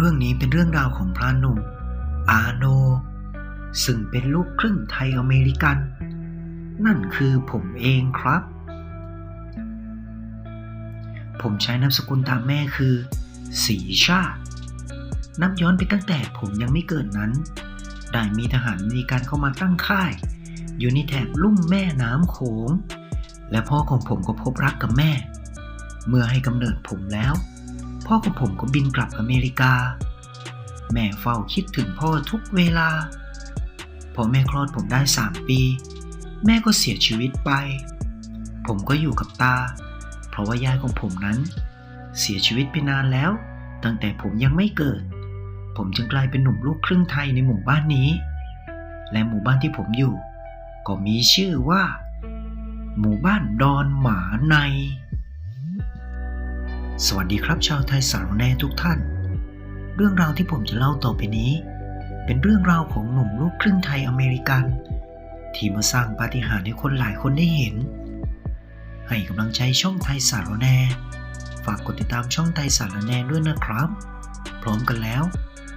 รื่องนี้เป็นเรื่องราวของพระหนุ่มอาโนซึ่งเป็นลูกครึ่งไทยอเมริกัน นั่นคือผมเองครับผมใช้นามสกุลตามแม่คือศรีชาตินับย้อนไปตั้งแต่ผมยังไม่เกิดนั้นได้มีทหารอเมริกันเข้ามาตั้งค่ายอยู่ในแถบลุ่มแม่น้ำโขงและพ่อของผมก็พบรักกับแม่เมื่อให้กำเนิดผมแล้วพ่อของผมก็บินกลับอเมริกาแม่เฝ้าคิดถึงพ่อทุกเวลาพอแม่คลอดผมได้3 ปีแม่ก็เสียชีวิตไปผมก็อยู่กับตาเพราะว่ายายของผมนั้นเสียชีวิตไปนานแล้วตั้งแต่ผมยังไม่เกิดผมจึงกลายเป็นหนุ่มลูกครึ่งไทยในหมู่บ้านนี้และหมู่บ้านที่ผมอยู่ก็มีชื่อว่าหมู่บ้านดอนหมาในสวัสดีครับชาวไทยสารแหน่ทุกท่านเรื่องราวที่ผมจะเล่าต่อไปนี้เป็นเรื่องราวของหนุ่มลูกครึ่งไทยอเมริกันที่มาสร้างปาฏิหาริย์ให้คนหลายคนได้เห็นให้กำลังใจช่องไทยสารแหน่ฝากกดติดตามช่องไทยสารแหน่ด้วยนะครับพร้อมกันแล้ว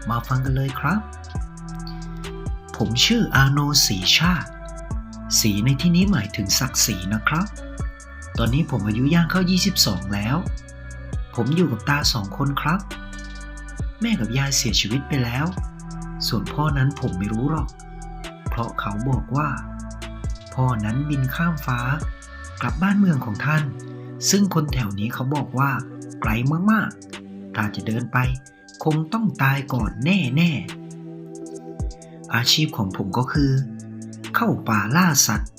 มาฟังกันเลยครับผมชื่ออาโนศรีชาติศรีในที่นี้หมายถึงศักดิ์ศรีนะครับตอนนี้ผมอายุย่างเข้า22แล้วผมอยู่กับตา2 คนครับแม่กับยายเสียชีวิตไปแล้วส่วนพ่อนั้นผมไม่รู้หรอกเพราะเขาบอกว่าพ่อนั้นบินข้ามฟ้ากลับบ้านเมืองของท่านซึ่งคนแถวนี้เขาบอกว่าไกลมากๆถ้าจะเดินไปคงต้องตายก่อนแน่ๆอาชีพของผมก็คือเข้าป่าล่าสัตว์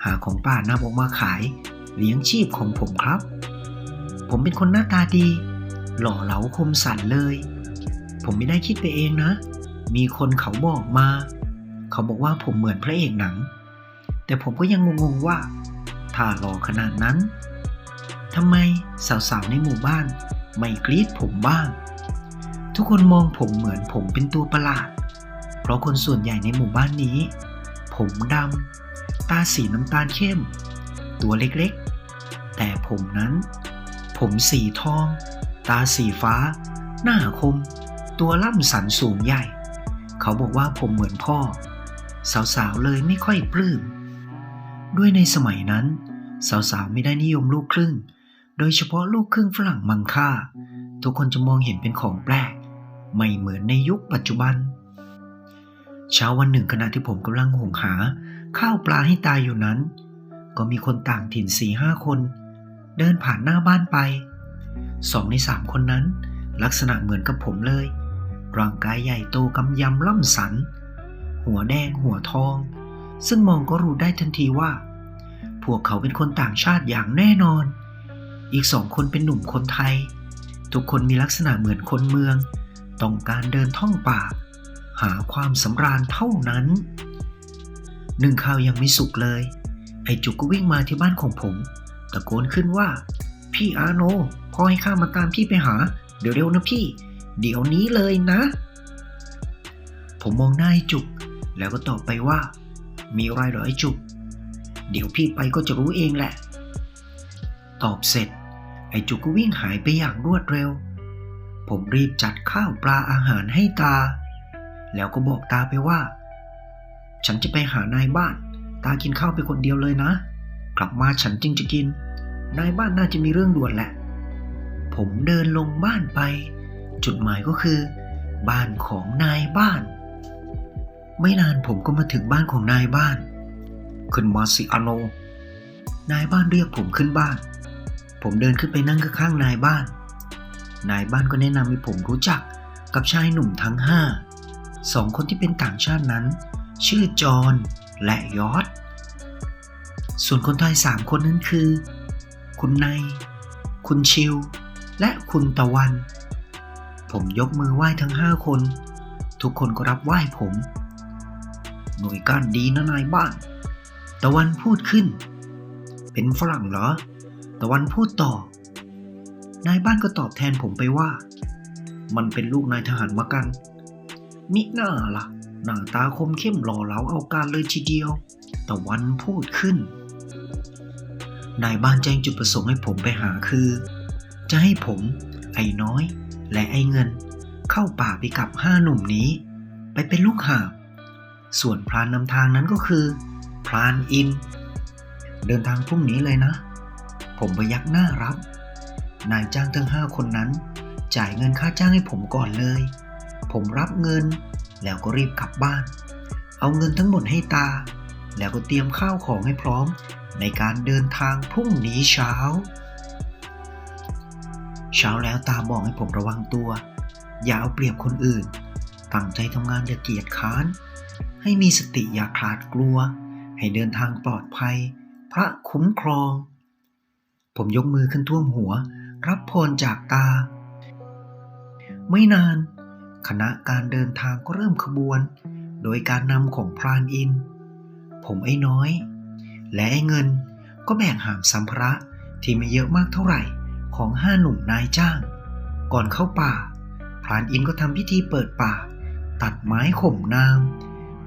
หาของป่านำออกมาขายเลี้ยงชีพของผมครับผมเป็นคนหน้าตาดีหล่อเหลาคมสันเลยผมไม่ได้คิดไปเองนะมีคนเขาบอกมาเขาบอกว่าผมเหมือนพระเอกหนังแต่ผมก็ยังงงๆว่าถ้าหล่อขนาดนั้นทำไมสาวๆในหมู่บ้านไม่กรี๊ดผมบ้างทุกคนมองผมเหมือนผมเป็นตัวประหลาดเพราะคนส่วนใหญ่ในหมู่บ้านนี้ผมดำตาสีน้ำตาลเข้มตัวเล็กๆแต่ผมนั้นผมสีทองตาสีฟ้าหน้าคมตัวล่ำสันสูงใหญ่เขาบอกว่าผมเหมือนพ่อสาวๆเลยไม่ค่อยปลื้มด้วยในสมัยนั้นสาวๆไม่ได้นิยมลูกครึ่งโดยเฉพาะลูกครึ่งฝรั่งมังค่าทุกคนจะมองเห็นเป็นของแปลกไม่เหมือนในยุคปัจจุบันเช้าวันหนึ่งขณะที่ผมกำลังหุงหาข้าวปลาให้ตายอยู่นั้นก็มีคนต่างถิ่น 4-5 คนเดินผ่านหน้าบ้านไป2 ใน 3 คนนั้นลักษณะเหมือนกับผมเลยร่างกายใหญ่โตกำยำล่ำสันหัวแดงหัวทองซึ่งมองก็รู้ได้ทันทีว่าพวกเขาเป็นคนต่างชาติอย่างแน่นอนอีก2 คนเป็นหนุ่มคนไทยทุกคนมีลักษณะเหมือนคนเมืองต้องการเดินท่องป่าหาความสำราญเท่านั้นนึ่งข้าวยังไม่สุกเลยไอ้จุกก็วิ่งมาที่บ้านของผมตะโกนขึ้นว่าพี่อาโนพ่อให้ข้ามาตามพี่ไปหาเดี๋ยวเร็วนะพี่เดี๋ยวนี้เลยนะผมมองหน้าไอ้จุกแล้วก็ตอบไปว่ามีอะไรเหรอไอ้จุกเดี๋ยวพี่ไปก็จะรู้เองแหละตอบเสร็จไอ้จุกก็วิ่งหายไปอย่างรวดเร็วผมรีบจัดข้าวปลาอาหารให้ตาแล้วก็บอกตาไปว่าฉันจะไปหานายบ้านตากินข้าวไปคนเดียวเลยนะกลับมาฉันจึงจะกินนายบ้านน่าจะมีเรื่องด่วนแหละผมเดินลงบ้านไปจุดหมายก็คือบ้านของนายบ้านไม่นานผมก็มาถึงบ้านของนายบ้านขึ้นมาสิอาโนนายบ้านเรียกผมขึ้นบ้านผมเดินขึ้นไปนั่งข้างๆนายบ้านก็แนะนำให้ผมรู้จักกับชายหนุ่มทั้ง2 คนที่เป็นต่างชาตินั้นชื่อจอห์นและยอร์จส่วนคนไทย3 คนนั้นคือคุณนายคุณชิวและคุณตะวันผมยกมือไหว้ทั้ง5 คนทุกคนก็รับไหว้ผมหน่วยการดีนะนายบ้านตะวันพูดขึ้นเป็นฝรั่งเหรอตะวันพูดต่อนายบ้านก็ตอบแทนผมไปว่ามันเป็นลูกนายทหารมากันมิน่าล่ะหน้าตาคมเข้มหล่อเหลาเอาการเลยทีเดียวตะวันพูดขึ้นนายบ้านแจ้งจุดประสงค์ให้ผมไปหาคือจะให้ผมไอ้น้อยและไอ้เงิน เข้าป่าไปกับ5 หนุ่มนี้ไปเป็นลูกหาบส่วนพรานนำทางนั้นก็คือพรานอินเดินทางพรุ่งนี้เลยนะผมพยักหน้ารับนายจ้างทั้ง5 คนนั้นจ่ายเงินค่าจ้างให้ผมก่อนเลยผมรับเงินแล้วก็รีบกลับบ้านเอาเงินทั้งหมดให้ตาแล้วก็เตรียมข้าวของให้พร้อมในการเดินทางพรุ่งนี้เช้าแล้วตาบอกให้ผมระวังตัวอย่าเอาเปรียบคนอื่นตั้งใจทำงานอย่าเกียจค้านให้มีสติอย่าขลาดกลัวให้เดินทางปลอดภัยพระคุ้มครองผมยกมือขึ้นท่วมหัวรับพรจากตาไม่นานคณะการเดินทางก็เริ่มขบวนโดยการนำของพรานอินผมไอ้น้อยและไอ้เงินก็แบกหามสัมภาระที่ไม่เยอะมากเท่าไหร่ของ5 หนุ่มนายจ้างก่อนเข้าป่าพรานอินก็ทำพิธีเปิดป่าตัดไม้ข่มนาง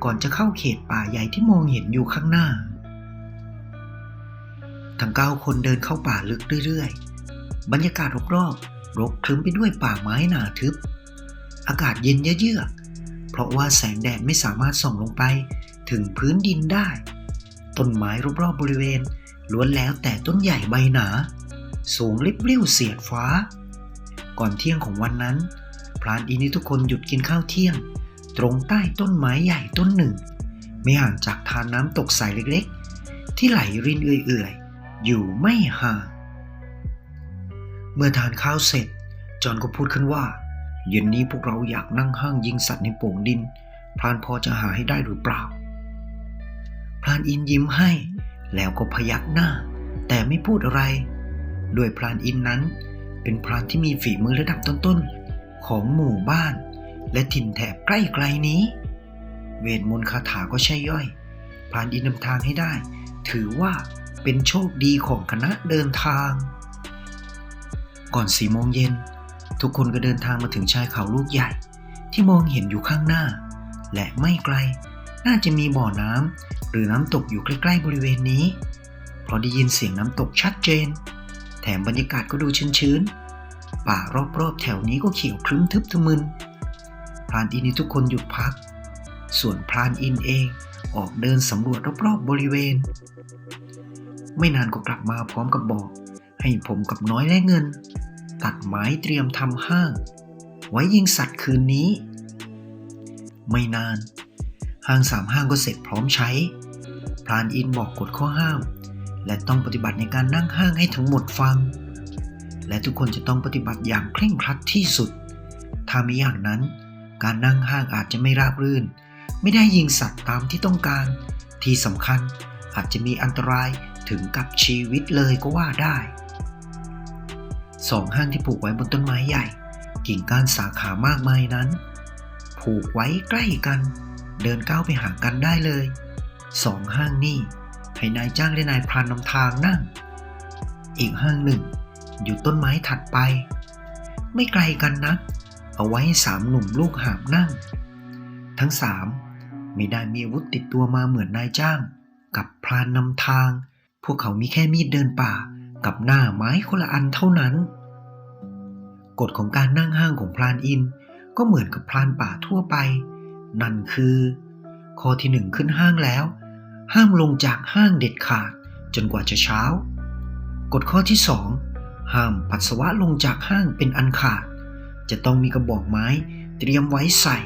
ก่อนจะเข้าเขตป่าใหญ่ที่มองเห็นอยู่ข้างหน้าทั้ง9 คนเดินเข้าป่าลึกเรื่อยๆบรรยากาศรอบๆรกครึ้มไปด้วยป่าไม้หนาทึบอากาศเย็นเยือกเพราะว่าแสงแดดไม่สามารถส่องลงไปถึงพื้นดินได้ต้นไม้รอบๆบริเวณล้วนแล้วแต่ต้นใหญ่ใบหนาสูงลิบลิ่วเสียดฟ้าก่อนเที่ยงของวันนั้นพรานอินทุกคนหยุดกินข้าวเที่ยงตรงใต้ต้นไม้ใหญ่ต้นหนึ่งไม่ห่างจากทานน้ำตกใสเล็กๆที่ไหลรินเอื่อยๆอยู่ไม่ห่างเมื่อทานข้าวเสร็จจอห์นก็พูดขึ้นว่าเย็นนี้พวกเราอยากนั่งห้างยิงสัตว์ในโป่งดินพรานพอจะหาให้ได้หรือเปล่าพรานอินยิ้มให้แล้วก็พยักหน้าแต่ไม่พูดอะไรโดยพรานอินนั้นเป็นพรานที่มีฝีมือระดับต้นๆของหมู่บ้านและถิ่นแถบใกล้ไกลนี้เวทมนต์คาถาก็ใช่ย่อยพรานอินนำทางให้ได้ถือว่าเป็นโชคดีของคณะเดินทางก่อน4 โมงเย็นทุกคนก็เดินทางมาถึงชายเขาลูกใหญ่ที่มองเห็นอยู่ข้างหน้าและไม่ไกลน่าจะมีบ่อน้ำหรือน้ำตกอยู่ใกล้ๆบริเวณนี้เพราะได้ยินเสียงน้ำตกชัดเจนแถมบรรยากาศก็ดูชื้นๆป่ารอบๆแถวนี้ก็เขียวครึ้มทึบทะมึนพรานอินทุกคนหยุดพักส่วนพรานอินเองออกเดินสำรวจรอบๆบริเวณไม่นานก็กลับมาพร้อมกับบอกให้ผมกับน้อยและเงินตัดไม้เตรียมทำห้างไว้ยิงสัตว์คืนนี้ไม่นานห้าง3 ห้างก็เสร็จพร้อมใช้พรานอินบอกกฎข้อห้ามและต้องปฏิบัติในการนั่งห้างให้ทั้งหมดฟังและทุกคนจะต้องปฏิบัติอย่างเคร่งครัดที่สุดถ้าไม่อย่างนั้นการนั่งห้างอาจจะไม่ราบรื่นไม่ได้ยิงสัตว์ตามที่ต้องการที่สำคัญอาจจะมีอันตรายถึงกับชีวิตเลยก็ว่าได้2 ห้างที่ผูกไว้บนต้นไม้ใหญ่กิ่งก้านสาขามากมายนั้นผูกไว้ใกล้กันเดินก้าวไปหากันได้เลย2 ห้างนี่ให้นายจ้างและนายพรานนำทางนั่งอีกห้างหนึ่งอยู่ต้นไม้ถัดไปไม่ไกลกันนักเอาไว้ให้3 หนุ่มลูกหาบนั่งทั้ง3ไม่ได้มีอาวุธติดตัวมาเหมือนนายจ้างกับพรานนำทางพวกเขามีแค่มีดเดินป่ากับหน้าไม้คนละอันเท่านั้นกฎของการนั่งห้างของพรานอินก็เหมือนกับพรานป่าทั่วไปนั่นคือข้อที่1ขึ้นห้างแล้วห้ามลงจากห้างเด็ดขาดจนกว่าจะเช้ากฎข้อที่2ห้ามปัสสาวะลงจากห้างเป็นอันขาดจะต้องมีกระบอกไม้เตรียมไว้ใส่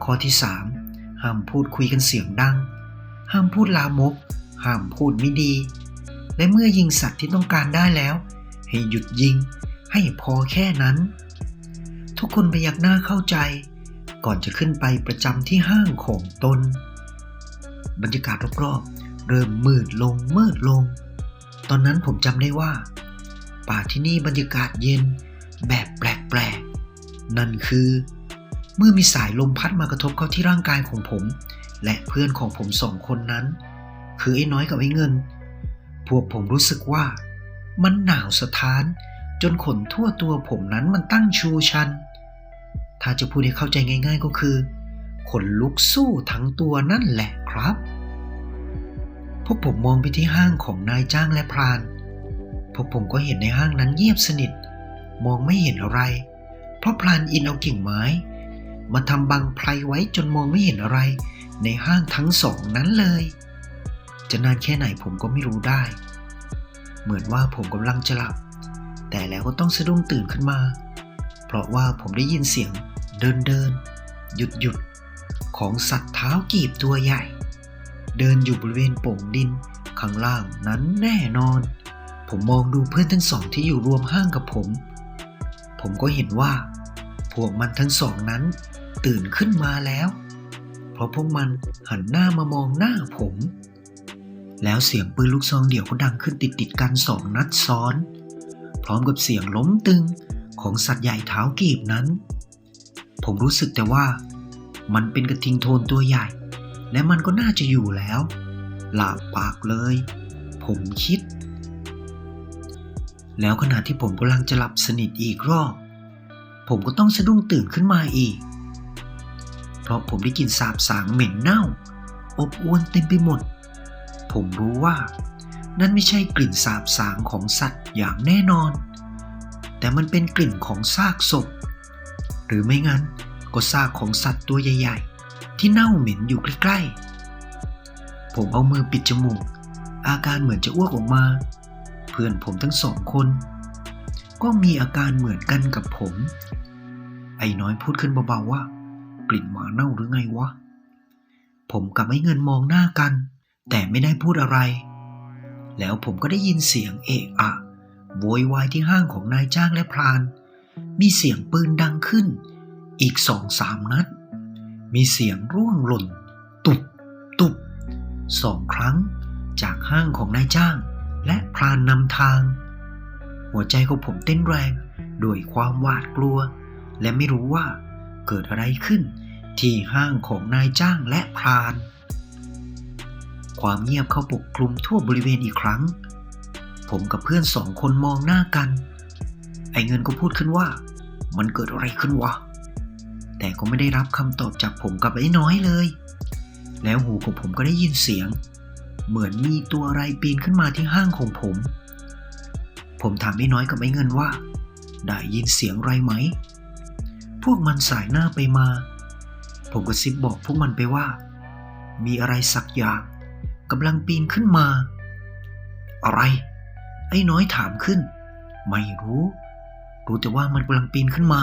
ข้อที่3ห้ามพูดคุยกันเสียงดังห้ามพูดลามกห้ามพูดไม่ดีและเมื่อยิงสัตว์ที่ต้องการได้แล้วให้หยุดยิงให้พอแค่นั้นทุกคนพยักหน้าเข้าใจก่อนจะขึ้นไปประจำที่ห้างของตนบรรยากาศรอบๆเริ่มมืดลงตอนนั้นผมจำได้ว่าป่าที่นี่บรรยากาศเย็นแบบแปลกๆนั่นคือเมื่อมีสายลมพัดมากระทบเข้าที่ร่างกายของผมและเพื่อนของผม2 คนนั้นคือไอ้น้อยกับไอ้เงินพวกผมรู้สึกว่ามันหนาวสะท้านจนขนทั่วตัวผมนั้นมันตั้งชูชันถ้าจะพูดให้เข้าใจง่ายๆก็คือขนลุกสู้ทั้งตัวนั่นแหละครับพวกผมมองไปที่ห้างของนายจ้างและพรานพวกผมก็เห็นในห้างนั้นเงียบสนิทมองไม่เห็นอะไร เพราะพลานอินเอากิ่งไม้มาทำบังไพรไว้จนมองไม่เห็นอะไรในห้างทั้งสองนั้นเลยจะนานแค่ไหนผมก็ไม่รู้ได้เหมือนว่าผมกำลังจะหลับแต่แล้วก็ต้องสะดุ้งตื่นขึ้นมาเพราะว่าผมได้ยินเสียงเดินหยุดของสัตว์เท้ากีบตัวใหญ่เดินอยู่บริเวณโป่งดินข้างล่างนั้นแน่นอนผมมองดูเพื่อนทั้งสองที่อยู่รวมห้างกับผมก็เห็นว่าพวกมันทั้งสองนั้นตื่นขึ้นมาแล้วเพราะพวกมันหันหน้ามามองหน้าผมแล้วเสียงปืนลูกซองเดี่ยวก็ดังขึ้นติดกัน2 นัดซ้อนพร้อมกับเสียงล้มตึงของสัตว์ใหญ่เท้ากีบนั้นผมรู้สึกแต่ว่ามันเป็นกระทิงโทนตัวใหญ่และมันก็น่าจะอยู่แล้วหลาบปากเลยผมคิดแล้วขณะที่ผมกำลังจะหลับสนิทอีกรอบผมก็ต้องสะดุ้งตื่นขึ้นมาอีกเพราะผมได้กลิ่นสาบสางเหม็นเน่าอบอวลเต็มไปหมดผมรู้ว่านั่นไม่ใช่กลิ่นสาบสางของสัตว์อย่างแน่นอนแต่มันเป็นกลิ่นของซากศพหรือไม่งั้นก็ซากของสัตว์ตัวใหญ่ๆที่เน่าเหม็นอยู่ใกล้ๆผมเอามือปิดจมูกอาการเหมือนจะอ้วกออกมาเพื่อนผมทั้ง2 คนก็มีอาการเหมือนกันกับผมไอ้น้อยพูดขึ้นเบาๆว่ากลิ่นหมาเน่าหรือไงวะผมกับไอ้เงินมองหน้ากันแต่ไม่ได้พูดอะไรแล้วผมก็ได้ยินเสียงเอะอะโวยวายที่ห้างของนายจ้างและพรานมีเสียงปืนดังขึ้นอีก 2-3 นัดมีเสียงร่วงหล่นตุบ2 ครั้งจากห้างของนายจ้างและพรานนำทางหัวใจของผมเต้นแรงด้วยความหวาดกลัวและไม่รู้ว่าเกิดอะไรขึ้นที่ห้างของนายจ้างและพรานความเงียบเข้าปกคลุมทั่วบริเวณอีกครั้งผมกับเพื่อน2 คนมองหน้ากันไอ้เงินก็พูดขึ้นว่ามันเกิดอะไรขึ้นวะแต่ก็ไม่ได้รับคำตอบจากผมกับไอ้น้อยเลยแล้วหูของผมก็ได้ยินเสียงเหมือนมีตัวอะไรปีนขึ้นมาที่ห้างของผมถามไอ้น้อยกับไอ้เงินว่าได้ยินเสียงอะไรไหมพวกมันสายหน้าไปมาผมก็ซิบบอกพวกมันไปว่ามีอะไรสักอย่างกำลังปีนขึ้นมาอะไรไอ้น้อยถามขึ้นไม่รู้แต่ว่ามันกำลังปีนขึ้นมา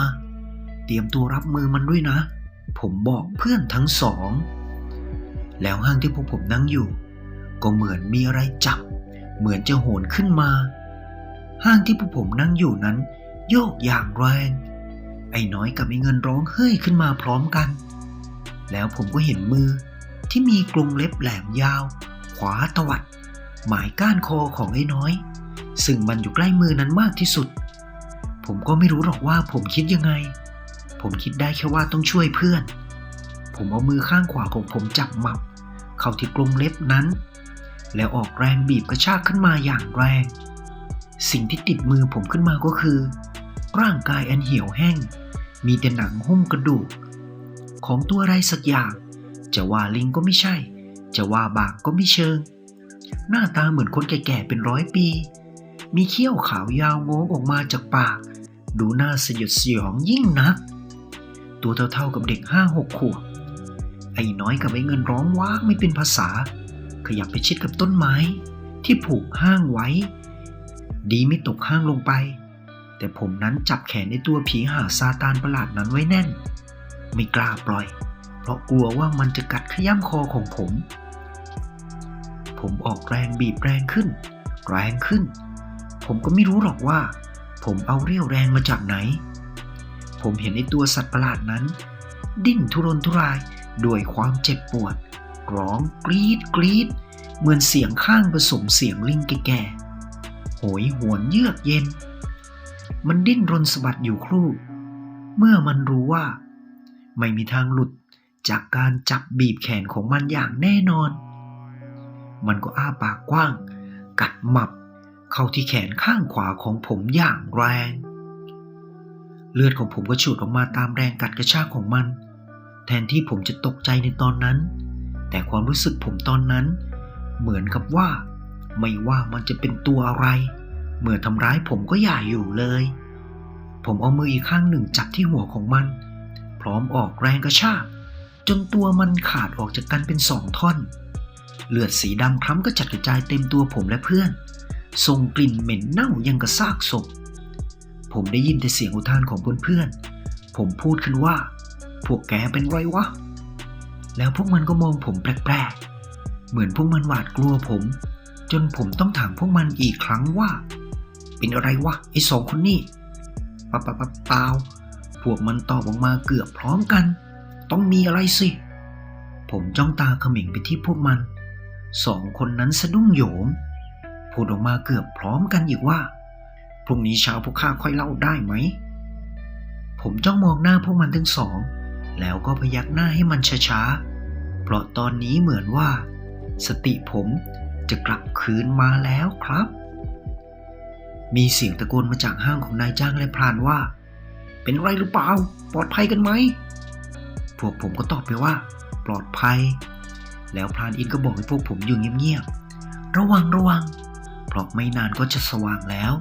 เตรียมตัวรับมือมันด้วยนะผมบอกเพื่อนทั้ง2แล้วห้างที่พวกผมนั่งอยู่ก็เหมือนมีอะไรจับเหมือนจะโหนขึ้นมาห้างที่พวกผมนั่งอยู่นั้นโยกอย่างแรงไอ้น้อยกับไอ้เงินร้องเฮ้ยขึ้นมาพร้อมกันแล้วผมก็เห็นมือที่มีกรงเล็บแหลมยาวขวาตวัดหมายก้านคอของไอ้น้อยซึ่งมันอยู่ใกล้มือนั้นมากที่สุดผมก็ไม่รู้หรอกว่าผมคิดยังไงผมคิดได้แค่ว่าต้องช่วยเพื่อนผมเอามือข้างขวาของผมจับหมับเข้าที่กรงเล็บนั้นแล้วออกแรงบีบกระชากขึ้นมาอย่างแรงสิ่งที่ติดมือผมขึ้นมาก็คือร่างกายอันเหี่ยวแห้งมีแต่หนังหุ้มกระดูกของตัวอะไรสักอย่างจะว่าลิงก็ไม่ใช่จะว่าบากก็ไม่เชิงหน้าตาเหมือนคนแก่ๆเป็น100 ปีมีเขี้ยวขาวยาวโง้งออกมาจากปากดูน่าสยดสยองยิ่งนักตัวเท่าๆกับเด็ก 5-6 ขวบไอ้น้อยกับไอ้เงินร้องว้ากไม่เป็นภาษาขยับไปชิดกับต้นไม้ที่ผูกห้างไว้ดีไม่ตกห้างลงไปแต่ผมนั้นจับแขนในตัวผีหาซาตานประหลาดนั้นไว้แน่นไม่กล้าปล่อยเพราะกลัวว่ามันจะกัดขย้ำคอของผมออกแรงบีบแรงขึ้นผมก็ไม่รู้หรอกว่าผมเอาเรี่ยวแรงมาจากไหนผมเห็นไอ้ตัวสัตว์ประหลาดนั้นดิ้นทุรนทุรายด้วยความเจ็บปวดร้องกรี๊ดเหมือนเสียงข้างผสมเสียงลิงแก่ๆโหยหวนเยือกเย็นมันดิ้นรนสะบัดอยู่ครู่เมื่อมันรู้ว่าไม่มีทางหลุดจากการจับบีบแขนของมันอย่างแน่นอนมันก็อ้าปากกว้างกัดหมับเข้าที่แขนข้างขวาของผมอย่างแรงเลือดของผมก็ฉูดออกมาตามแรงกัดกระชากของมันแทนที่ผมจะตกใจในตอนนั้นแต่ความรู้สึกผมตอนนั้นเหมือนกับว่าไม่ว่ามันจะเป็นตัวอะไรเมื่อทำร้ายผมก็อย่าอยู่เลย ผมเอามืออีกข้างหนึ่งจับที่หัวของมันพร้อมออกแรงกระชากจนตัวมันขาดออกจากกันเป็น2 ท่อนเลือดสีดำคล้ำก็จัดกระจายเต็มตัวผมและเพื่อนส่งกลิ่นเหม็นเน่ายังกระซากศพผมได้ยินแต่เสียงอุทานของเพื่อนๆผมพูดขึ้นว่าพวกแกเป็นไรวะแล้วพวกมันก็มองผมแปลกๆเหมือนพวกมันหวาดกลัวผมจนผมต้องถามพวกมันอีกครั้งว่าเป็นอะไรวะไอ้2 คนนี่เปล่าพวกมันตอบออกมาเกือบพร้อมกันต้องมีอะไรสิผมจ้องตาเขม่งไปที่พวกมัน2 คนนั้นสะดุ้งโหยงพูดออกมาเกือบพร้อมกันอีกว่าพรุ่งนี้เช้าพวกข้าค่อยเล่าได้ไหมผมจ้องมองหน้าพวกมันทั้ง2แล้วก็พยักหน้าให้มันช้าๆเพราะตอนนี้เหมือนว่าสติผมจะกลับคืนมาแล้วครับมีเสียงตะโกนมาจากห้างของนายจ้างและพรานว่าเป็นไรหรือเปล่าปลอดภัยกันไหมพวกผมก็ตอบไปว่าปลอดภัยแล้วพรานอินก็บอกให้พวกผมอยู่เงียบๆระวังเพราะไม่นานก็จะสว่างแล้ว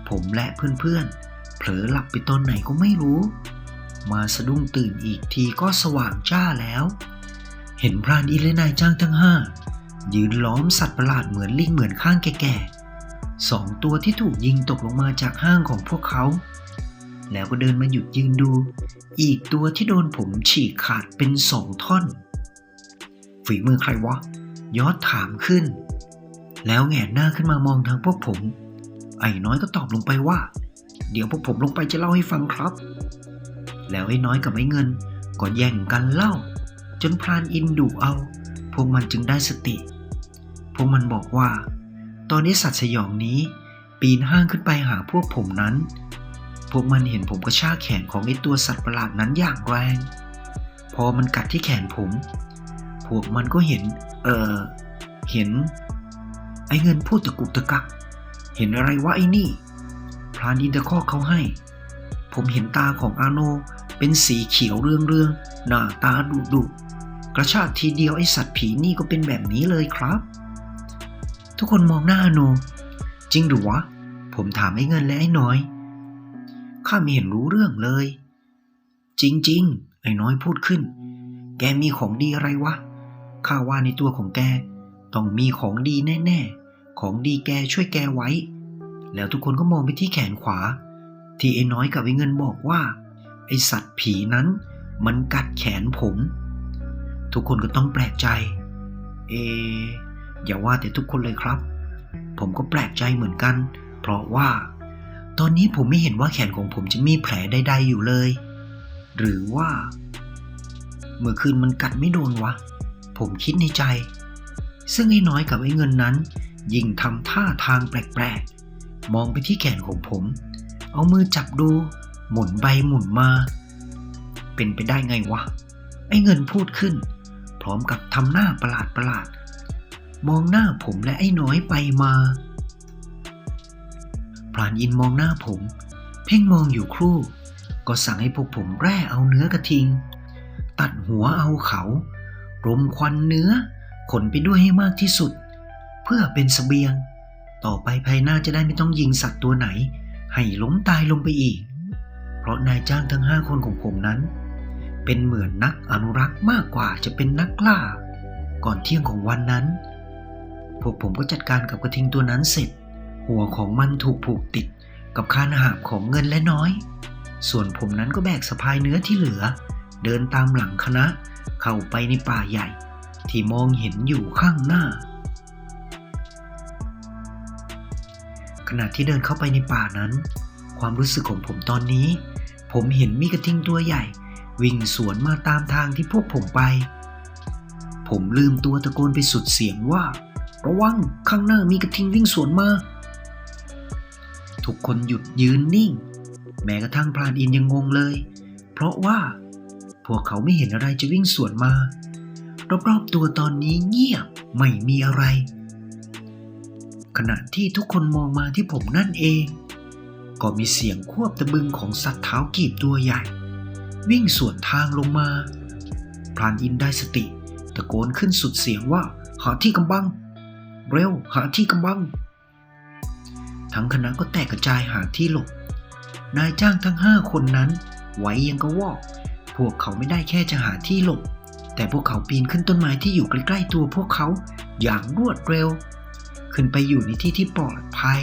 ผมและเพื่อนๆเผลอหลับไปตอนไหนก็ไม่รู้มาสะดุ้งตื่นอีกทีก็สว่างจ้าแล้วเห็นพรานอินและนายจ้างทั้ง5ยืนล้อมสัตว์ประหลาดเหมือนลิงเหมือนข้างแก่ๆ2 ตัวที่ถูกยิงตกลงมาจากห้างของพวกเขาแล้วก็เดินมาหยุดยืนดูอีกตัวที่โดนผมฉีกขาดเป็น2 ท่อนฝีมือใครวะยอดถามขึ้นแล้วแหงนหน้าขึ้นมามองทางพวกผมไอ้น้อยก็ตอบลงไปว่าเดี๋ยวพวกผมลงไปจะเล่าให้ฟังครับแล้วไอ้น้อยกับไอ้เงินก็แย่งกันเล่าจนพรานอินดุเอาพวกมันจึงได้สติพวกมันบอกว่าตอนนี้สัตว์สยองนี้ปีนห้างขึ้นไปหาพวกผมนั้นพวกมันเห็นผมกระชากแขนของไอ้ตัวสัตว์ประหลาดนั้นอย่างแรงพอมันกัดที่แขนผมพวกมันก็เห็นไอ้เงินพูดตะกุกตะกักเห็นอะไรวะไอ้นี่พรานอินตะคอกเขาให้ผมเห็นตาของอาโนเป็นสีเขียวเรืองๆหน้าตาดุกระชากทีเดียวไอ้สัตว์ผีนี่ก็เป็นแบบนี้เลยครับทุกคนมองหน้าอาโนจริงหรือวะผมถามไอ้เงินและไอ้น้อยข้าไม่เห็นรู้เรื่องเลยจริงๆไอ้น้อยพูดขึ้นแกมีของดีอะไรวะข้าว่าในตัวของแกต้องมีของดีแน่ๆของดีแกช่วยแกไว้แล้วทุกคนก็มองไปที่แขนขวาที่ไอ้น้อยกับไอ้เงินบอกว่าไอ้สัตว์ผีนั้นมันกัดแขนผมทุกคนก็ต้องแปลกใจอย่าว่าแต่ทุกคนเลยครับผมก็แปลกใจเหมือนกันเพราะว่าตอนนี้ผมไม่เห็นว่าแขนของผมจะมีแผลใดๆอยู่เลยหรือว่าเมื่อคืนมันกัดไม่โดนวะผมคิดในใจซึ่งไอ้น้อยกับไอ้เงินนั้นยิ่งทำท่าทางแปลกๆมองไปที่แขนของผมเอามือจับดูหมุนไปหมุนมาเป็นไปได้ไงวะไอ้เงินพูดขึ้นพร้อมกับทำหน้าประหลาดมองหน้าผมและไอ้น้อยไปมาพรานอินมองหน้าผมเพ่งมองอยู่ครู่ก็สั่งให้พวกผมแร่เอาเนื้อกระทิงตัดหัวเอาเขารมควันเนื้อขนไปด้วยให้มากที่สุดเพื่อเป็นเสบียงต่อไปภายหน้าจะได้ไม่ต้องยิงสัตว์ตัวไหนให้ล้มตายลงไปอีกเพราะนายจ้างทั้ง5 คนของผมนั้นเป็นเหมือนนักอนุรักษ์มากกว่าจะเป็นนักล่าก่อนเที่ยงของวันนั้นพวกผมก็จัดการกับกระทิงตัวนั้นเสร็จหัวของมันถูกผูกติดกับคานหาบของเงินและน้อยส่วนผมนั้นก็แบกสะพายเนื้อที่เหลือเดินตามหลังคณะเข้าไปในป่าใหญ่ที่มองเห็นอยู่ข้างหน้าขณะที่เดินเข้าไปในป่านั้นความรู้สึกของผมตอนนี้ผมเห็นมีกระทิงตัวใหญ่วิ่งสวนมาตามทางที่พวกผมไปผมลืมตัวตะโกนไปสุดเสียงว่าระวังข้างหน้ามีกระทิงวิ่งสวนมาทุกคนหยุดยืนนิ่งแม้กระทั่งพรานอินยังงงเลยเพราะว่าพวกเขาไม่เห็นอะไรจะวิ่งสวนมารอบๆตัวตอนนี้เงียบไม่มีอะไรขณะที่ทุกคนมองมาที่ผมนั่นเองก็มีเสียงควบตะบึงของสัตว์เท้ากีบตัวใหญ่วิ่งสวนทางลงมาพรานอินได้สติตะโกนขึ้นสุดเสียงว่าหาที่กำบังเร็วหาที่กำบังทั้งคณะก็แตกกระจายหาที่หลบ นายจ้างทั้ง5 คนนั้นไว้ยังกระวอกพวกเขาไม่ได้แค่จะหาที่หลบแต่พวกเขาปีนขึ้นต้นไม้ที่อยู่ใกล้ๆตัวพวกเขาอย่างรวดเร็วขึ้นไปอยู่ในที่ที่ปลอดภัย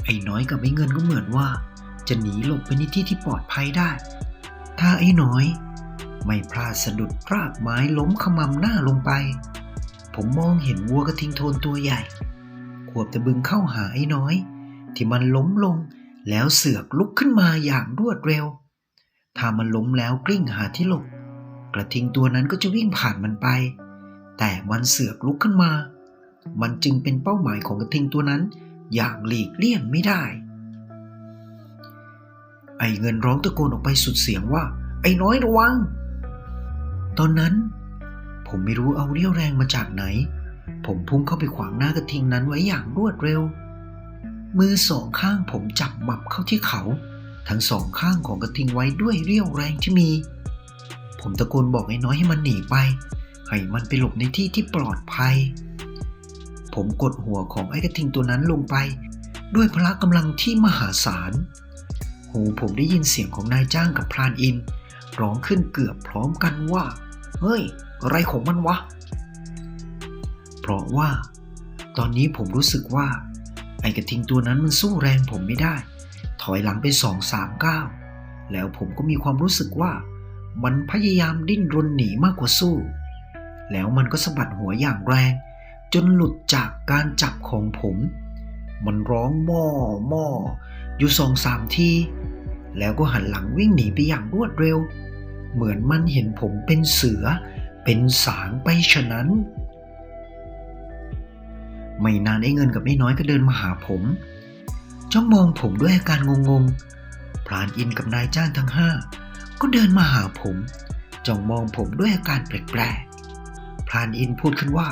ไอ้น้อยกับไอ้เงินก็เหมือนว่าจะหนีหลบไปในที่ที่ปลอดภัยได้ถ้าไอ้น้อยไม่พลาดสะดุดรากไม้ล้มขมำหน้าลงไปผมมองเห็นวัวกระทิงโทนตัวใหญ่ขวบตะบึงเข้าหาไอ้น้อยที่มันล้มลงแล้วเสือกลุกขึ้นมาอย่างรวดเร็วถ้ามันล้มแล้วกลิ้งหาที่หลบกระทิงตัวนั้นก็จะวิ่งผ่านมันไปแต่มันเสือกลุกขึ้นมามันจึงเป็นเป้าหมายของกระทิงตัวนั้นอย่างหลีกเลี่ยงไม่ได้ไอ้เงินร้องตะโกนออกไปสุดเสียงว่าไอ้น้อยระวังตอนนั้นผมไม่รู้เอาเรี่ยวแรงมาจากไหนผมพุ่งเข้าไปขวางหน้ากระทิงนั้นไว้อย่างรวดเร็วมือ2 ข้างผมจับหมับเข้าที่เขาทั้ง2 ข้างของกระทิงไว้ด้วยเรี่ยวแรงที่มีผมตะโกนบอกไอ้น้อยให้มันหนีไปให้มันไปหลบในที่ที่ปลอดภัยผมกดหัวของไอ้กระทิงตัวนั้นลงไปด้วยพละกำลังที่มหาศาลหูผมได้ยินเสียงของนายจ้างกับพรานอินร้องขึ้นเกือบพร้อมกันว่าเฮ้ยอะไรของมันวะเพราะว่าตอนนี้ผมรู้สึกว่าไอ้กระทิงตัวนั้นมันสู้แรงผมไม่ได้ถอยหลังไป2-3 ก้าวแล้วผมก็มีความรู้สึกว่ามันพยายามดิ้นรนหนีมากกว่าสู้แล้วมันก็สะบัดหัวอย่างแรงจนหลุดจากการจับของผมมันร้องม่ออยู่2-3 ทีแล้วก็หันหลังวิ่งหนีไปอย่างรวดเร็วเหมือนมันเห็นผมเป็นเสือเป็นสางไปฉะนั้นไม่นานไอ้เงินกับไอ้น้อยก็เดินมาหาผมจ้องมองผมด้วยอาการงงๆพรานอินกับนายจ้างทั้ง5ก็เดินมาหาผมจ้องมองผมด้วยอาการแปลกๆพรานอินพูดขึ้นว่า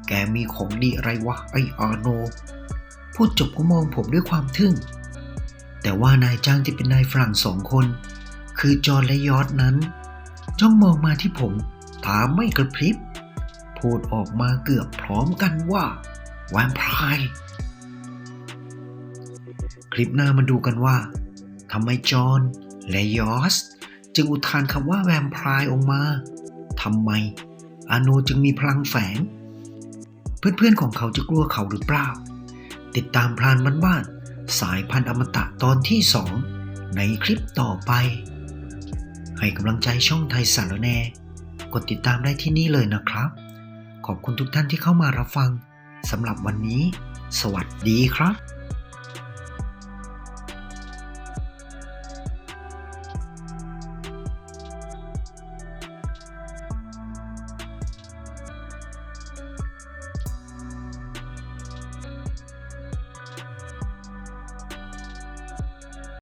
แกมีของดีอะไรวะไอ้อาโนพูดจบก็มองผมด้วยความทึ่งแต่ว่านายจ้างที่เป็นนายฝรั่ง2 คนคือจอห์นและยอร์จนั้นจ้องมองมาที่ผมตาไม่กระพริบพูดออกมาเกือบพร้อมกันว่าแวมไพร์คลิปหน้ามาดูกันว่าทำไมจอห์นและยอร์จจึงอุทานคำว่าแวมไพร์ออกมาทำไมอาโนจึงมีพลังแฝงเพื่อนๆของเขาจะกลัวเขาหรือเปล่าติดตามพรานบ้านๆสายพันธุ์อมตะตอนที่ 2ในคลิปต่อไปให้กำลังใจช่องไทยสารแนกดติดตามได้ที่นี่เลยนะครับขอบคุณทุกท่านที่เข้ามารับฟังสำหรับวันนี้สวัสดีครับ